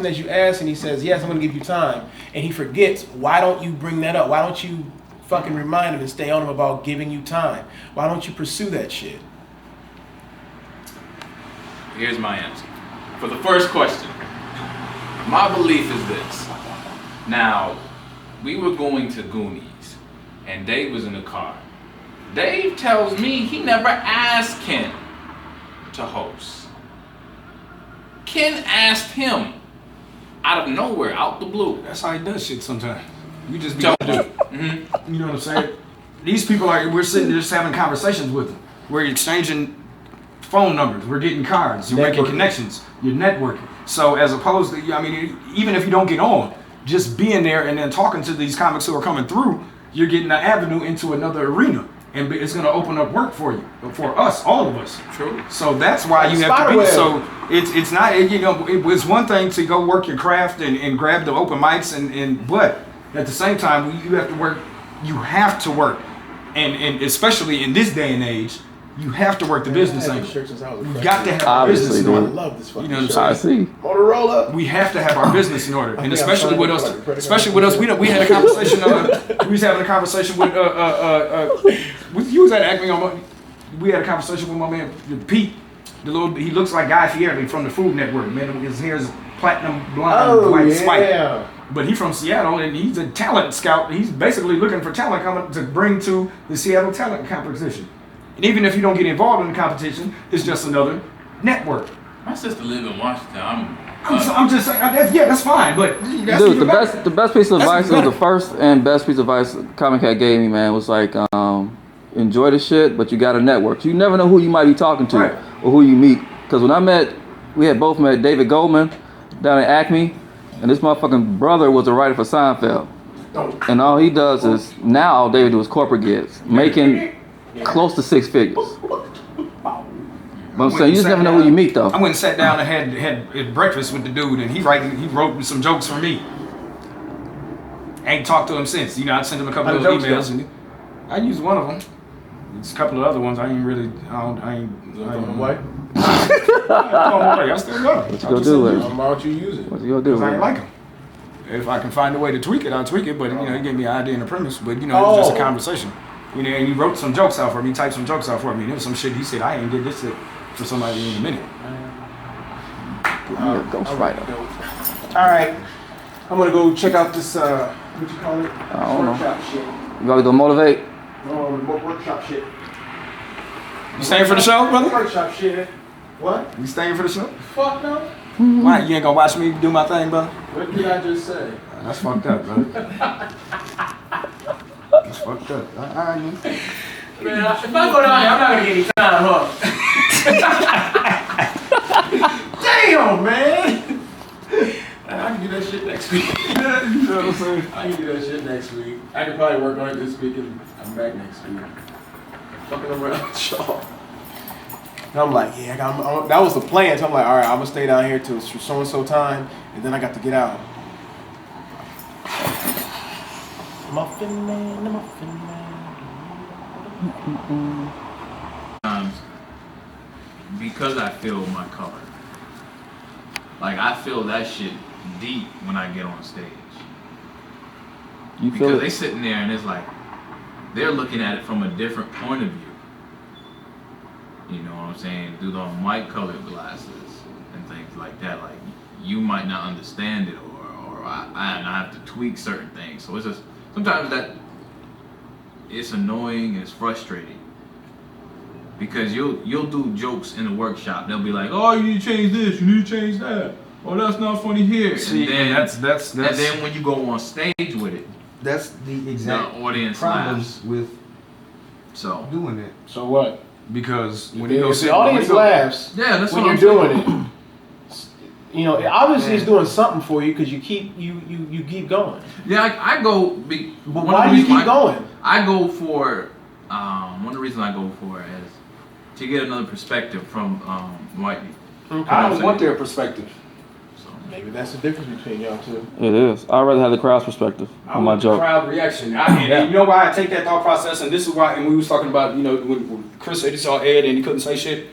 as you ask and he says, yes, I'm gonna give you time, and he forgets, why don't you bring that up? Why don't you fucking remind him and stay on him about giving you time? Why don't you pursue that shit? Here's my answer. For the first question, my belief is this. Now, we were going to Goonies, and Dave was in the car. Dave tells me he never asked Ken to host. Ken asked him out of nowhere, out the blue. That's how he does shit sometimes. You just be Tell You know what I'm saying? These people we're sitting there just having conversations with them. We're exchanging phone numbers. We're getting cards. You're making connections. You're networking. So as opposed to, I mean, even if you don't get on, just being there and then talking to these comics who are coming through, you're getting an avenue into another arena. And it's going to open up work for you, for us, all of us. True. So that's why you have to be. So it's not, you know, it's one thing to go work your craft and grab the open mics but at the same time you have to work. You have to work, and especially in this day and age, you have to work the business angle. You got to have our business in order. I love this fucking You know what I'm I saying? see. Motorola. We have to have our business in order, and especially with us, we had a conversation. We was having a conversation with you was at Acme on. We had a conversation with my man Pete. He looks like Guy Fieri from the Food Network. Man, his hair is platinum blonde, white spike. But he's from Seattle, and he's a talent scout. He's basically looking for talent coming to bring to the Seattle talent competition. And even if you don't get involved in the competition, it's just another network. My sister lives in Washington. I'm just saying, that's fine. But that's Dude, the best piece of advice was the first and best piece of advice Comic Cat gave me, man, was like, enjoy the shit, but you got to network. You never know who you might be talking to or who you meet. Because when we had both met David Goldman down at Acme, and this motherfucking brother was a writer for Seinfeld. And all he does is, now all David do is corporate gigs, making close to 6 figures. But I'm saying, you just never know who you meet, though. I went and sat down and had breakfast with the dude, and he wrote some jokes for me. I ain't talked to him since. You know, I sent him a couple of emails, and I used one of them. There's a couple of other ones I ain't really. What? I still got it. What you gonna do with it? Why don't you use it? What you gonna do with I it? ain't like them. If I can find a way to tweak it, I'll tweak it. But you know, he gave me an idea and a premise. But you know, it was just a conversation. You know, and he wrote some jokes out for me. He typed some jokes out for me. And there was some shit he said I ain't did this shit for somebody in a minute. Ghostwriter. All right, I'm gonna go check out this. What you call it? I don't know. Workshop shit. You gotta go motivate? No, workshop shit. You staying for the show, brother? Workshop shit. What? You staying for the show? Fuck no. Why? You ain't gonna watch me do my thing, brother? What did I just say? That's fucked up, brother. That's fucked up. All right, man. Man, if I go down here, I'm not gonna get any time, huh? Damn, man. I can do that shit next week. You know what I'm saying? I can do that shit next week. I can probably work on it this week and I'm back next week. Fucking around with y'all. And I'm like, yeah, that was the plan. So I'm like, all right, I'm gonna stay down here till so and so time, and then I got to get out. Muffin man, the muffin man. Because I feel my color. Like, I feel that shit deep when I get on stage. You feel Because it? they sitting there and it's like, they're looking at it from a different point of view. You know what I'm saying? Through the white colored glasses and things like that. Like, you might not understand it or I have to tweak certain things. So it's just, sometimes that, it's annoying and it's frustrating. Because you'll do jokes in the workshop. They'll be like, oh, you need to change this, you need to change that. Oh, that's not funny here. See, and then that's and then when you go on stage with it, that's the exact the audience problems laughs. with So doing it. So what? Because when If you go the audience laughs, yeah, that's when what you're I'm doing it. You know, obviously it's doing something for you because you keep going. Yeah, I go. But why do you keep going? I go for one of the reasons I go for it is to get another perspective from white people. Okay. I don't want their perspective. So Maybe that's the difference between y'all two. It is. I'd rather have the crowd's perspective on my joke. Crowd reaction. And you know why I take that thought process, and this is why. And we was talking about, you know, when Chris said he saw Ed and he couldn't say shit.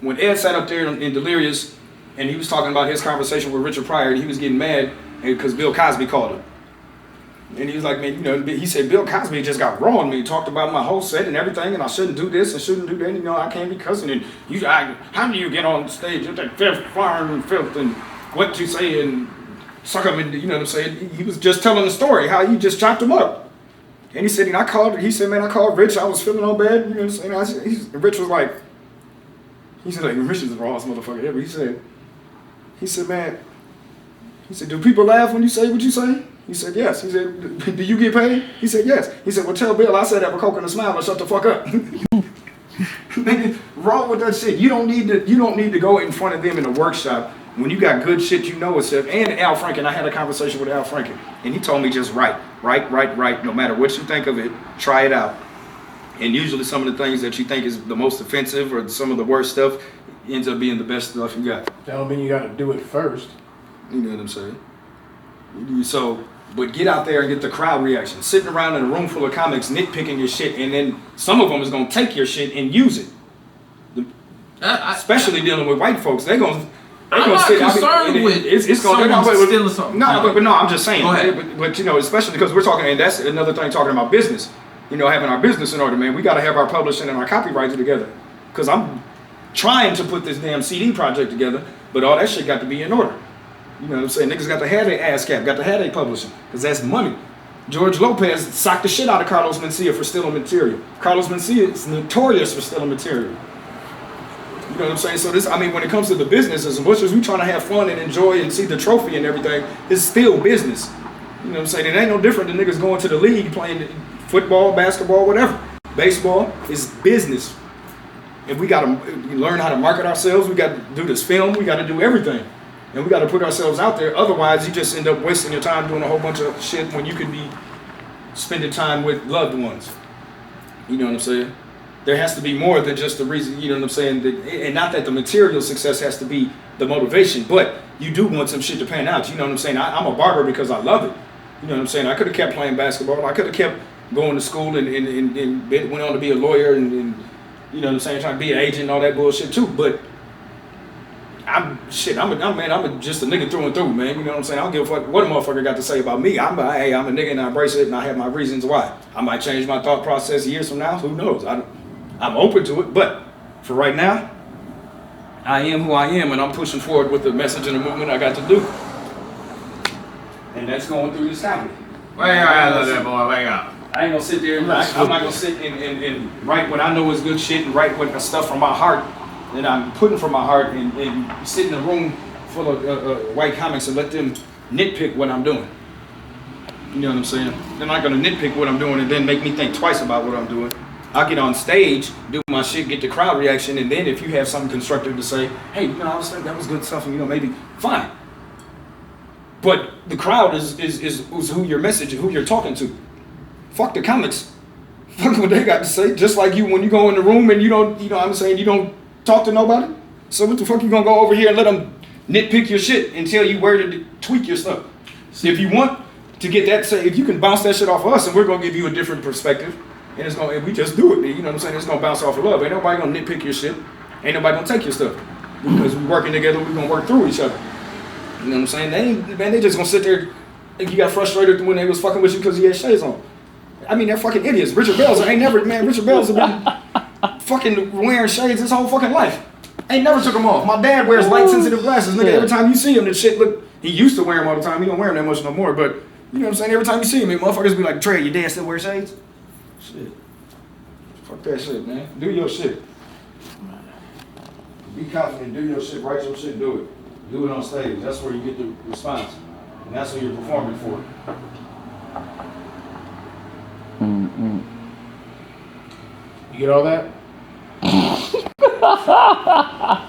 When Ed sat up there in Delirious, and he was talking about his conversation with Richard Pryor, and he was getting mad because Bill Cosby called him. And he was like, man, you know, he said, Bill Cosby just got raw on me. He talked about my whole set and everything, and I shouldn't do this and shouldn't do that. You know, I can't be cussing. And how do you get on stage with that filth, fire and filth, and what you say, and suck him, and you know what I'm saying? He was just telling the story, how you just chopped him up. And he said, man, I called Rich, I was feeling all bad. You know what I'm saying? Rich was like, Rich is the rawest motherfucker ever. He said, man, do people laugh when you say what you say? He said, yes. He said, do you get paid? He said, yes. He said, well, tell Bill I said have a Coke and a smile and shut the fuck up. Wrong with that shit. You don't need to go in front of them in a workshop when you got good shit you know itself. And Al Franken, I had a conversation with Al Franken, and he told me just write. No matter what you think of it, try it out. And usually some of the things that you think is the most offensive or some of the worst stuff ends up being the best stuff you got. That don't mean you got to do it first. You know what I'm saying? But get out there and get the crowd reaction. Sitting around in a room full of comics nitpicking your shit, and then some of them is gonna take your shit and use it. Especially dealing with white folks, they're gonna sit. Concerned with it's gonna stealing something. No, but I'm just saying. But you know, especially because we're talking, and that's another thing talking about business. You know, having our business in order, man. We gotta have our publishing and our copyrights together. Because I'm trying to put this damn CD project together, but all that shit got to be in order. You know what I'm saying? Niggas got to have their ass cap, got to have their publishing, because that's money. George Lopez socked the shit out of Carlos Mencia for stealing material. Carlos Mencia is notorious for stealing material. You know what I'm saying? So when it comes to the business, as much as we trying to have fun and enjoy and see the trophy and everything, it's still business. You know what I'm saying? It ain't no different than niggas going to the league, playing football, basketball, whatever. Baseball is business. And we got to learn how to market ourselves. We got to do this film. We got to do everything. And we got to put ourselves out there. Otherwise, you just end up wasting your time doing a whole bunch of shit when you could be spending time with loved ones. You know what I'm saying? There has to be more than just the reason, you know what I'm saying? And not that the material success has to be the motivation, but you do want some shit to pan out. You know what I'm saying? I'm a barber because I love it. You know what I'm saying? I could have kept playing basketball. I could have kept going to school and went on to be a lawyer and you know what I'm saying, trying to be an agent and all that bullshit too. But I'm just a nigga through and through, man. You know what I'm saying? I don't give a fuck what a motherfucker got to say about me. I'm a nigga and I embrace it and I have my reasons why. I might change my thought process years from now. Who knows? I'm open to it, but for right now, I am who I am, and I'm pushing forward with the message and the movement I got to do. And that's going through this comedy. Wake up, that boy, wake up. I ain't gonna sit there and I'm not gonna sit and write what I know is good shit and write what stuff from my heart that I'm putting from my heart and sit in a room full of white comics and let them nitpick what I'm doing. You know what I'm saying? They're not gonna nitpick what I'm doing and then make me think twice about what I'm doing. I'll get on stage, do my shit, get the crowd reaction, and then if you have something constructive to say, hey, you know, I was thinking that was good stuff, and you know, maybe fine. But the crowd is who your message and who you're talking to. Fuck the comics. Fuck what they got to say. Just like you when you go in the room and you don't, you know what I'm saying, you don't talk to nobody. So what the fuck you gonna go over here and let them nitpick your shit and tell you where to tweak your stuff? So if you want to get that, say, if you can bounce that shit off of us and we're gonna give you a different perspective, and it's gonna, and we just do it, you know what I'm saying? It's gonna bounce off of love. Ain't nobody gonna nitpick your shit. Ain't nobody gonna take your stuff. Because we working together, we gonna work through each other. You know what I'm saying? They just gonna sit there and you got frustrated when they was fucking with you because he had shades on. I mean, they're fucking idiots. Richard Bells has been fucking wearing shades his whole fucking life. Ain't never took them off. My dad wears light sensitive glasses. Nigga, every time you see him, the shit look, he used to wear them all the time. He don't wear them that much no more, but you know what I'm saying? Every time you see him, motherfuckers be like, Trey, your dad still wear shades? Shit. Fuck that shit, man. Do your shit. Be confident, do your shit, write your shit, do it. Do it on stage. That's where you get the response. And that's what you're performing for. Mm-hmm. You get all that?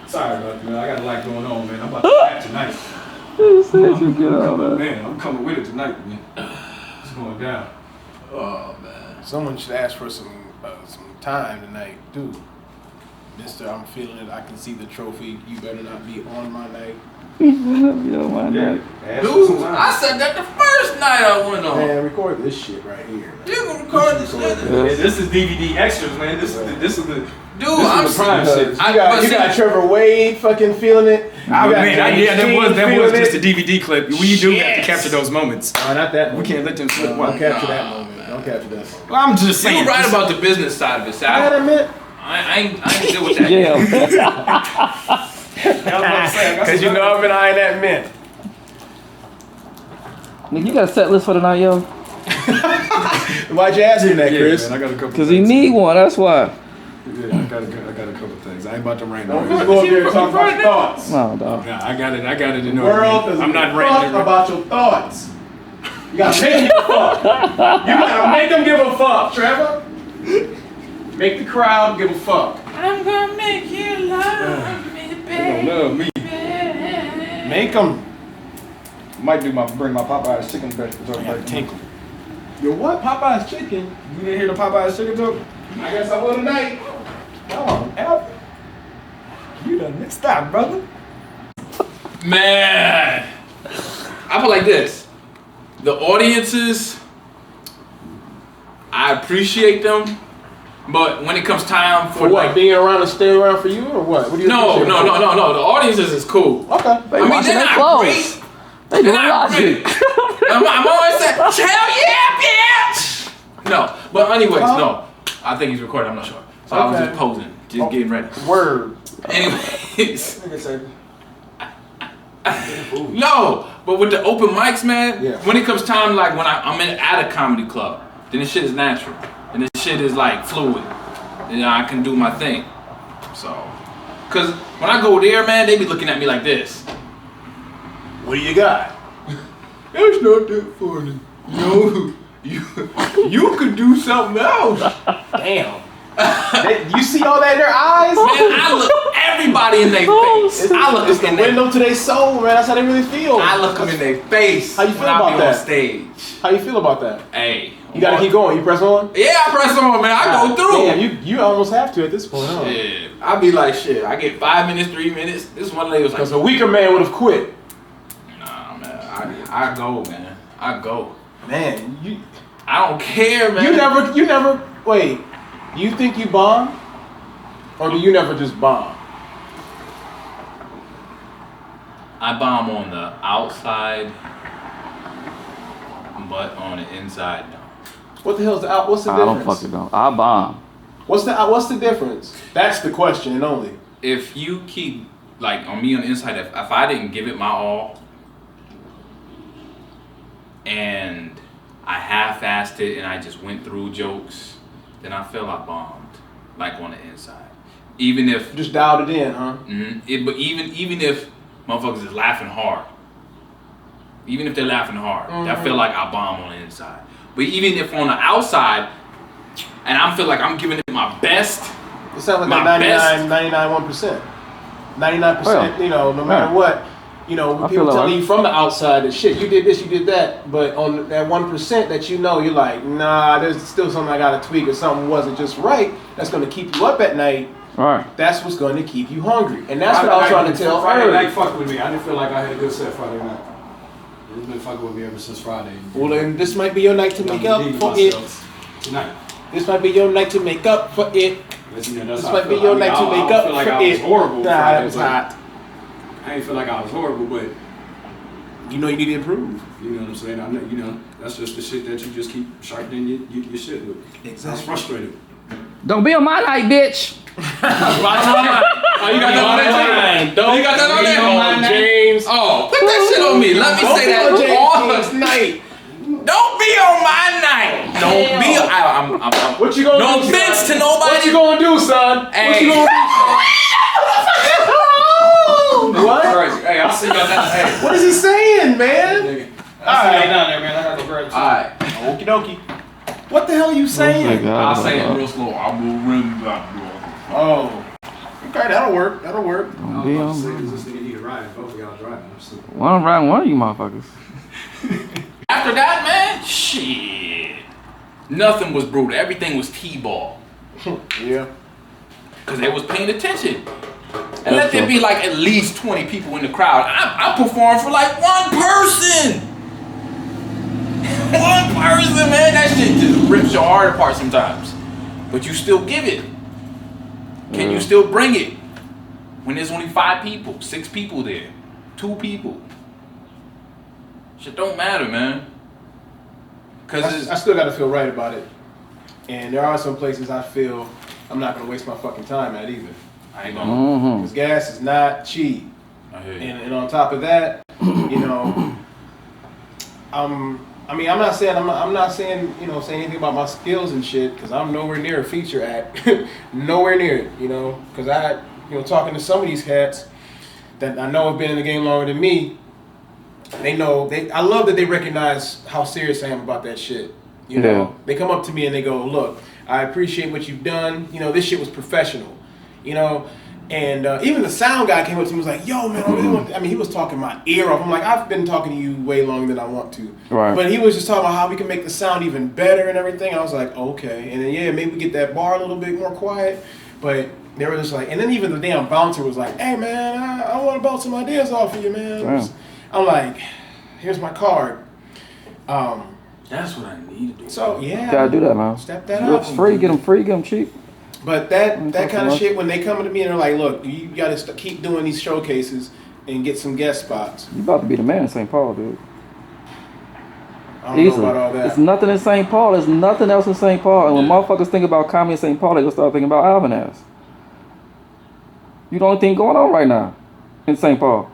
Sorry about that, man. I got a lot going on, man. I'm about to act tonight. You said you get all that. Man, I'm coming with it tonight, man. It's going down. Oh, man. Someone should ask for some time tonight, dude. Mister, I'm feeling it. I can see the trophy. You better not be on my night. Yo, my Yeah. God. Dude, I said that the first night I went on. Man, record this shit right here. You gonna record this shit? Yeah, this is DVD extras, man. This is the Dude, this is the prime shit. You got Trevor Wade fucking feeling it. That was just a DVD clip. We do have to capture those moments. Not that We moment. can't let them slip. Don't capture that moment. Don't capture that moment. Well, I'm just saying. You're right about the business side of it, Sal. I admit. I ain't good with that. Yeah. Because you know I've been eyeing that mint. Nigga, you got a set list for tonight, yo? Why'd you ask him that, Chris? Man, I got a couple. Cause he need one. That's why. Yeah, I got a couple things. I ain't about to rain Don't on just you. go up there and talk about your thoughts. No, dog. Yeah, I got it in The order. world doesn't I'm not give a fuck ranting. about your thoughts. You gotta make them give a fuck. You gotta make them give a fuck, Trevor. Make the crowd give a fuck. I'm gonna make you love me, They don't love me. Make them. Might bring my Popeye's chicken vegetables over. Tinkle. Your what? Popeye's chicken? You didn't hear the Popeye's chicken joke? I guess I will tonight. No, Alvin. You done mixed up, brother. Man, I feel like this. The audiences, I appreciate them, but when it comes time for For what? like, Being around and staying around for you, or what? What do you no. appreciate? The audiences is cool. Okay. They I mean, washing they're their not clothes. great. They doing They're not laundry. great. I'm always saying, hell yeah, bitch. No, but anyways, no. I think he's recording. I'm not sure. So I was Okay. just posing, just getting ready. Word. Anyways. No, but with the open mics, man, Yeah. when it comes time, like when I'm at a comedy club, then this shit is natural. And this shit is like fluid. And I can do my thing. So, cause when I go there, man, they be looking at me like this. What do you got? It's not that funny. No, you could do something else. Damn. You see all that in their eyes? Man, I look everybody in their face. I look It's the in their window to their soul, man. That's how they really feel. I look them in their face. How you feel when I about be that? on stage. How you feel about that? Hey, You gotta keep going. You press on? Yeah, I press on, man. I go through. Damn, you almost have to at this point, huh? Yeah, I be like, shit. I get 5 minutes, 3 minutes. This one lady was like, Because a weaker man would have quit. nah, man. I go, man. I go. Man, I don't care, man. you never, wait. You think you bomb? Or do you never just bomb? I bomb on the outside, but on the inside, no. What the hell's the out? What's the I difference? don't fucking know. I bomb. What's the difference? That's the question and only. If you keep, like, on me on the inside, if I didn't give it my all, and I half-assed it and I just went through jokes, then I feel I bombed, like on the inside. Even if Just dialed it in, huh? but even if motherfuckers is laughing hard, even if they're laughing hard, I feel like I bomb on the inside. But even if on the outside, and I feel like I'm giving it my best, It sounds like My a 99.1%. 99%, you know, no matter what. You know, I people feel telling like- you from the outside that shit, you did this, you did that, but on that 1% that you know, you're like, nah, there's still something I gotta tweak or something wasn't just right. That's gonna keep you up at night. All right. That's what's gonna keep you hungry, and that's what I was trying to tell Friday night her. fucked with me. I didn't feel like I had a good set Friday night. It's been fucking with me ever since Friday. Well, then this might be your night to I'm make up redeeming for myself tonight. it. This might be your night to make up for it. That's This how I might be feel. your I mean, night to I make don't up feel like for I was it. horrible Nah, Friday, it was but hot. I ain't feel like I was horrible, but You know you need to improve. you know what I'm saying? I know, you know, that's just the shit that you just keep sharpening your shit with. I was Exactly. frustrated. Don't be on my night, bitch. oh, you got that on there? Don't You got that on there? on James. Oh, put that shit on me. Let me Don't say be that on James all King's night. Don't be on my night. Don't be. I'm What you gonna no do? offense son? to nobody. What you gonna do, son? What Hey. you gonna do? What? Hey, I'll see y'all down there. What is he saying, man? I'll see y'all Alright. down there, man. I gotta go grab some. Alright, Okie dokie. What the hell are you Oh my saying? God. I'll say it real slow. I will ring that door. Oh. Okay, that'll work. That'll work. I Don't was be about to on say, my 'cause this nigga need a ride. Both of y'all driving. I'm still. Well, I'm riding one of you motherfuckers. After that, man, shit. Nothing was brutal. Everything was T-ball. Yeah. Because they was paying attention. And let there be like at least 20 people in the crowd. I performed for like one person. One person, man. That shit just rips your heart apart sometimes. But you still give it. Can you still bring it? when there's only 5 people, 6 people there, 2 people. Shit don't matter, man. Cause I still gotta feel right about it. And there are some places I feel I'm not gonna waste my fucking time at either. I ain't gonna. Because gas is not cheap. I hear you. And on top of that, you know, I'm not saying anything about my skills and shit, because I'm nowhere near a feature act, nowhere near it, you know, because talking to some of these cats that I know have been in the game longer than me, I love that they recognize how serious I am about that shit. You know, they come up to me and they go, look, I appreciate what you've done. You know, this shit was professional. You know, and even the sound guy came up to me and was like, yo, man, he was talking my ear off. I'm like, I've been talking to you way longer than I want to. Right. But he was just talking about how we can make the sound even better and everything. I was like, okay. And then, maybe get that bar a little bit more quiet. But they were just like, and then even the damn bouncer was like, hey, man, I want to bounce some ideas off of you, man. Damn. I'm like, here's my card. That's what I need to do. So, yeah. Gotta do that, man. Step that up. It's free, get them cheap. But that kind of shit, when they come to me and they're like, look, you got to keep doing these showcases and get some guest spots. You about to be the man in St. Paul, dude. I don't know about all that. It's nothing in St. Paul. There's nothing else in St. Paul. And when motherfuckers think about comedy in St. Paul, they gonna start thinking about Alvin ass. You the only thing going on right now in St. Paul.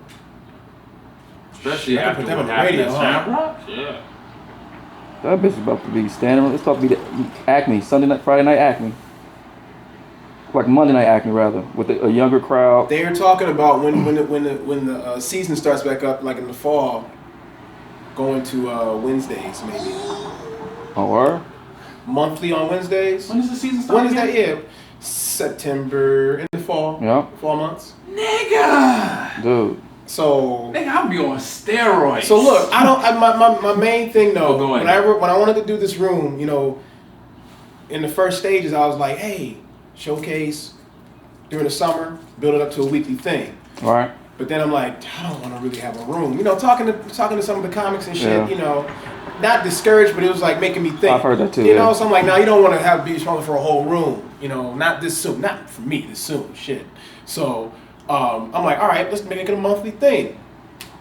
Especially I can after put them what on the happened radio, at huh? Shamrock. Yeah. That bitch is about to be standing. It's about to be the Acme, Friday night Acme. Like Monday night Acme rather, with a younger crowd. They're talking about when the season starts back up, like in the fall, going to Wednesdays maybe. Oh, word? Monthly on Wednesdays. When does the season start? When is that? Yeah, September in the fall. Yeah. Fall months. Nigga. Dude. So. Nigga, I'll be on steroids. So look, my main thing though, go ahead. when I wanted to do this room, you know, in the first stages, I was like, hey, showcase during the summer, build it up to a weekly thing. All right. But then I'm like, I don't want to really have a room. You know, talking to some of the comics and shit, you know, not discouraged, but it was like making me think. I've heard that too. You know, so I'm like, now you don't want to be responsible for a whole room. You know, not this soon. Not for me, this soon. Shit. So I'm like, all right, let's make it a monthly thing.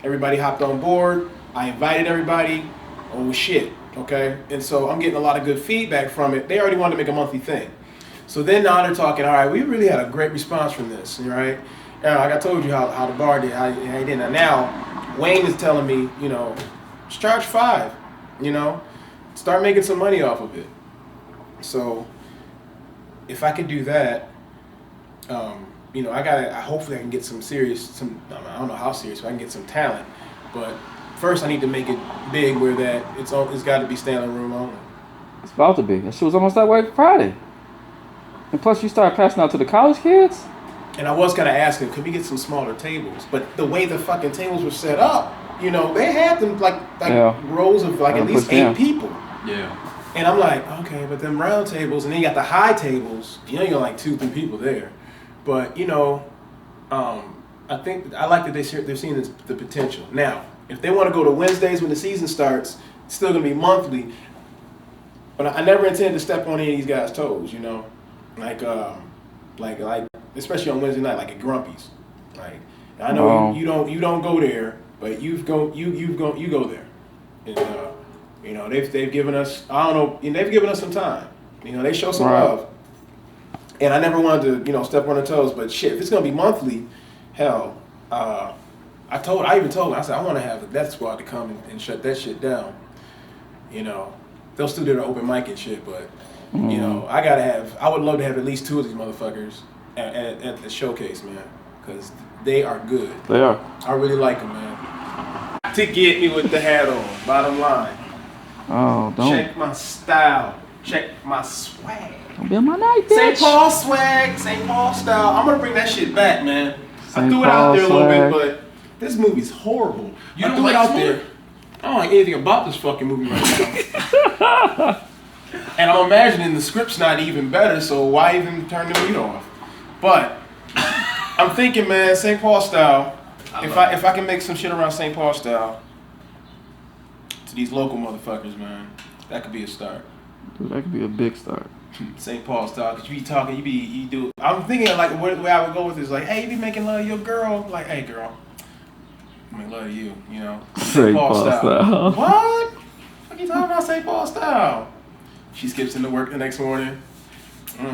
Everybody hopped on board. I invited everybody. Oh shit. Okay. And so I'm getting a lot of good feedback from it. They already wanted to make a monthly thing. So then now they're talking, all right, we really had a great response from this, right? Like I told you how the bar did, how he did. Now, Wayne is telling me, you know, just charge $5, you know, start making some money off of it. So if I could do that, you know, hopefully I can get I don't know how serious, but I can get some talent. But first I need to make it big where that it's got to be standing room only. It's about to be. That shit was almost that way Friday. And plus you start passing out to the college kids. And I was kind of asking, could we get some smaller tables? But the way the fucking tables were set up, you know, they had them like rows of like at least 8 people. Yeah. And I'm like, okay, but them round tables, and then you got the high tables, you know, you got like 2-3 people there. But, you know, I like that they're seeing the potential. Now, if they want to go to Wednesdays when the season starts, it's still going to be monthly. But I never intended to step on any of these guys' toes, you know? Like especially on Wednesday night, like at Grumpy's. Like, I know you don't go there, but you go there. And you know, they've given us, I don't know, and they've given us some time. You know, they show some love. And I never wanted to, you know, step on their toes, but shit, if it's gonna be monthly, hell, I even told them, I said, I want to have the Death Squad to come and shut that shit down. You know, they'll still do their open mic and shit, but you know, I would love to have at least 2 of these motherfuckers at the showcase, man, because they are good. They are. I really like them, man. To get me with the hat on, bottom line. Oh, don't. Check my style. Check my swag. Don't be on my night, bitch. St. Paul swag, St. Paul style. I'm gonna bring that shit back, man. I St. threw it out there a little Paul bit, but this movie's horrible. You I don't threw like it out Smooth? there. I don't like anything about this fucking movie right now. And I'm imagining the script's not even better, so why even turn the beat off? But I'm thinking, man, St. Paul style. If I can make some shit around St. Paul style to these local motherfuckers, man, that could be a start. Dude, that could be a big start. St. Paul style, cause you be talking, you do. I'm thinking like where I would go with this, like, hey, you be making love to your girl, like, hey, girl, I make love to you, you know. St. Paul style. What? What you talking about, St. Paul style? She skips into work the next morning.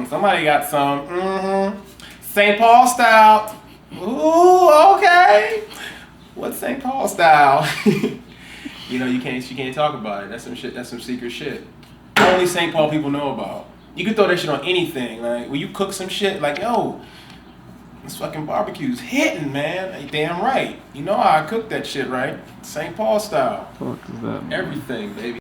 Somebody got some. St. Paul style. Ooh, okay. What's St. Paul style? You know, she can't talk about it. That's some shit. That's some secret shit. Only St. Paul people know about. You can throw that shit on anything. Like when you cook some shit, like, yo, this fucking barbecue's hitting, man. You damn right. You know how I cook that shit, right? St. Paul style. What is that, man? Everything, baby.